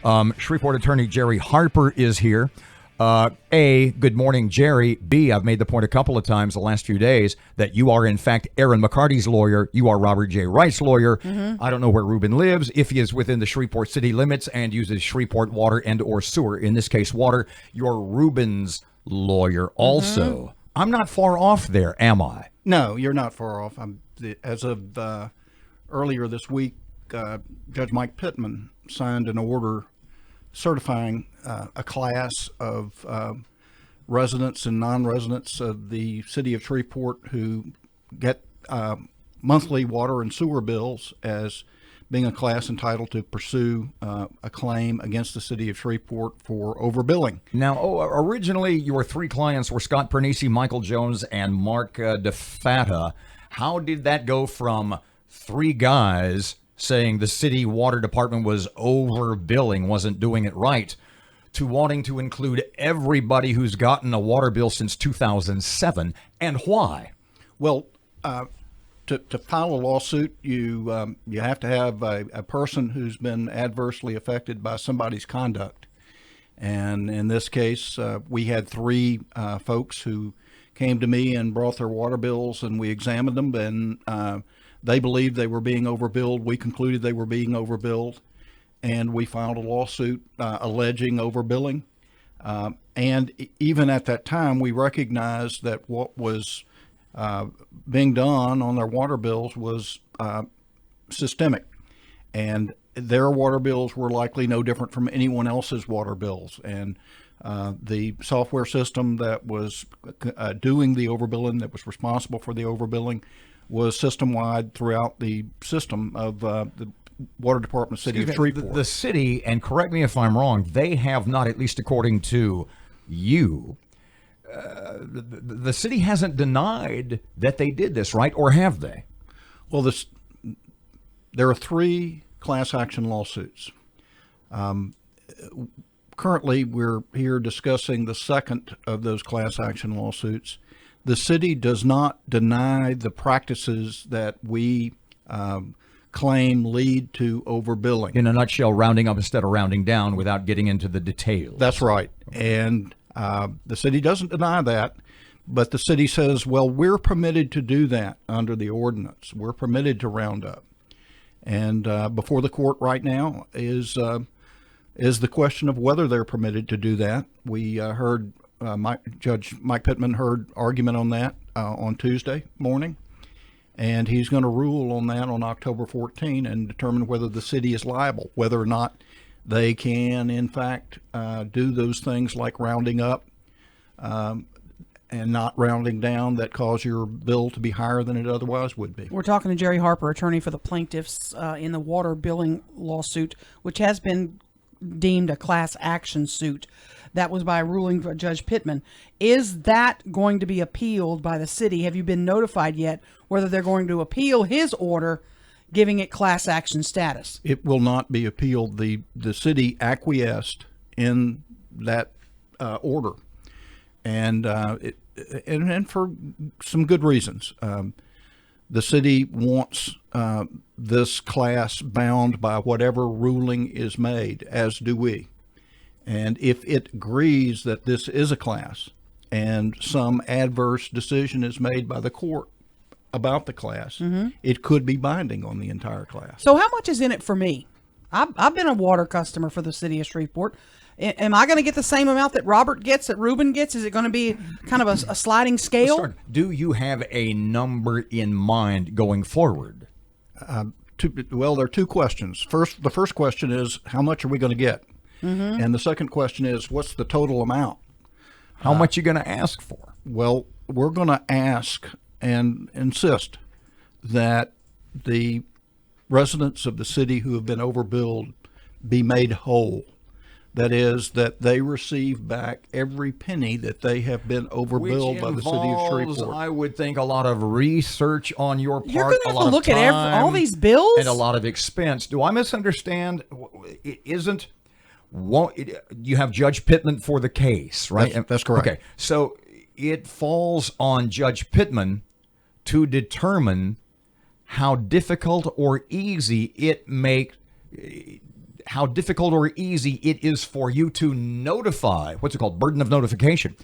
Shreveport attorney Jerry Harper is here. A, good morning, Jerry. B, I've made the point a couple of times the last few days that you are, in fact, Aaron McCarty's lawyer. You are Robert J. Wright's lawyer. I don't know where Reuben lives, if he is within the Shreveport city limits and uses Shreveport water and or sewer, in this case, water. You're Reuben's lawyer also. I'm not far off there, am I? No, you're not far off. As of earlier this week, Judge Mike Pittman signed an order certifying a class of residents and non-residents of the city of Shreveport who get monthly water and sewer bills as being a class entitled to pursue a claim against the city of Shreveport for overbilling. Now, originally your three clients were Scott Pernici, Michael Jones, and Mark DeFatta. How did that go from three guys saying the city water department was overbilling, wasn't doing it right, to wanting to include everybody who's gotten a water bill since 2007, and why? Well, to file a lawsuit, you have to have a person who's been adversely affected by somebody's conduct. And in this case, we had three folks who came to me and brought their water bills, and we examined them, and they believed they were being overbilled. We concluded they were being overbilled, and we filed a lawsuit alleging overbilling. And even at that time, we recognized that what was being done on their water bills was systemic, and their water bills were likely no different from anyone else's water bills. And the software system that was doing the overbilling, that was responsible for the overbilling, was system-wide throughout the system of the Water Department City of Shreveport. The city, and correct me if I'm wrong, they have not, at least according to you, the city hasn't denied that they did this, right? Or have they? Well, there are three class action lawsuits. Currently, we're here discussing the second of those class action lawsuits. The city does not deny the practices that we claim lead to overbilling. In a nutshell, rounding up instead of rounding down without getting into the details. That's right. And the city doesn't deny that, but the city says, well, we're permitted to do that under the ordinance. We're permitted to round up. And before the court right now is the question of whether they're permitted to do that. We heard Judge Mike Pittman heard argument on that on Tuesday morning, and he's going to rule on that on October 14 and determine whether the city is liable, whether or not they can, in fact, do those things like rounding up and not rounding down that cause your bill to be higher than it otherwise would be. We're talking to Jerry Harper, attorney for the plaintiffs in the water billing lawsuit, which has been deemed a class action suit. That was by ruling for Judge Pittman. Is that going to be appealed by the city? Have you been notified yet whether they're going to appeal his order giving it class action status? It will not be appealed. The city acquiesced in that order, and for some good reasons. The city wants this class bound by whatever ruling is made, as do we. And if it agrees that this is a class and some adverse decision is made by the court about the class, it could be binding on the entire class. So how much is in it for me? I've been a water customer for the city of Shreveport. Am I going to get the same amount that Robert gets, that Reuben gets? Is it going to be kind of a sliding scale? Do you have a number in mind going forward? Well, there are two questions. The first question is, how much are we going to get? And the second question is, what's the total amount? How much are you going to ask for? Well, we're going to ask and insist that the residents of the city who have been overbilled be made whole. That is, that they receive back every penny that they have been overbilled by the city of Shreveport. I would think, a lot of research on your part. You're going to have to look at all these bills? And a lot of expense. Do I misunderstand? You have Judge Pittman for the case, right? That's correct. Okay, so it falls on Judge Pittman to determine how difficult or easy it makes how difficult or easy it is for you to notify, what's it called, burden of notification,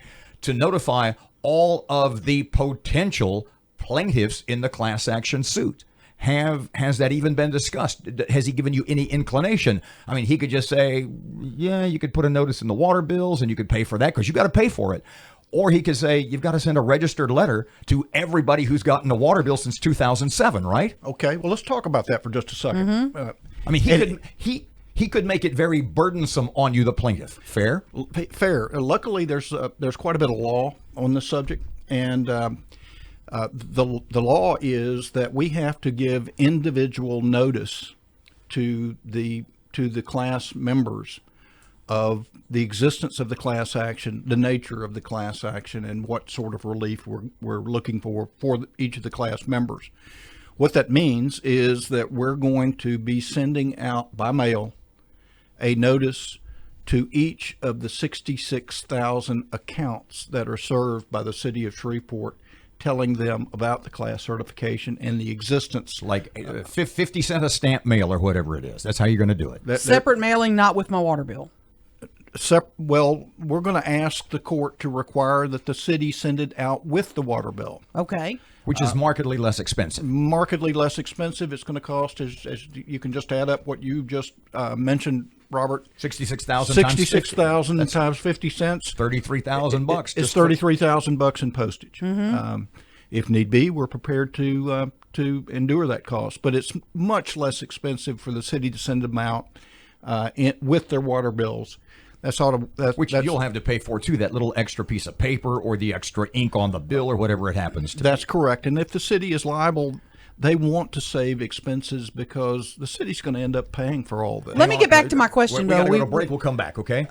to notify all of the potential plaintiffs in the class action suit. Has that even been discussed? Has he given you any inclination? I mean, he could just say, yeah, you could put a notice in the water bills and you could pay for that because you got to pay for it. Or he could say, you've got to send a registered letter to everybody who's gotten a water bill since 2007, right? Okay, well, let's talk about that for just a second. I mean, he could make it very burdensome on you, the plaintiff. Fair? Fair. Luckily, there's quite a bit of law on this subject, and the law is that we have to give individual notice to the class members of the existence of the class action, the nature of the class action, and what sort of relief we're looking for each of the class members. What that means is that we're going to be sending out by mail a notice to each of the 66,000 accounts that are served by the city of Shreveport, telling them about the class certification and the existence. Like 50 cent a stamp mail or whatever it is. That's how you're going to do it. Separate mailing, not with my water bill. Well, we're going to ask the court to require that the city send it out with the water bill. Okay. Which is markedly less expensive. Markedly less expensive. It's going to cost, as you can just add up what you just mentioned, Robert. 66,000 66,000 times 50 cents. $33,000. It's $33,000 in postage. If need be, we're prepared to endure that cost. But it's much less expensive for the city to send them out with their water bills. Which you'll have to pay for, too, that little extra piece of paper or the extra ink on the bill or whatever it happens to. That's correct. And if the city is liable, they want to save expenses because the city's going to end up paying for all this. Let me get back to my question, We got though. to go to break. We'll come back, okay?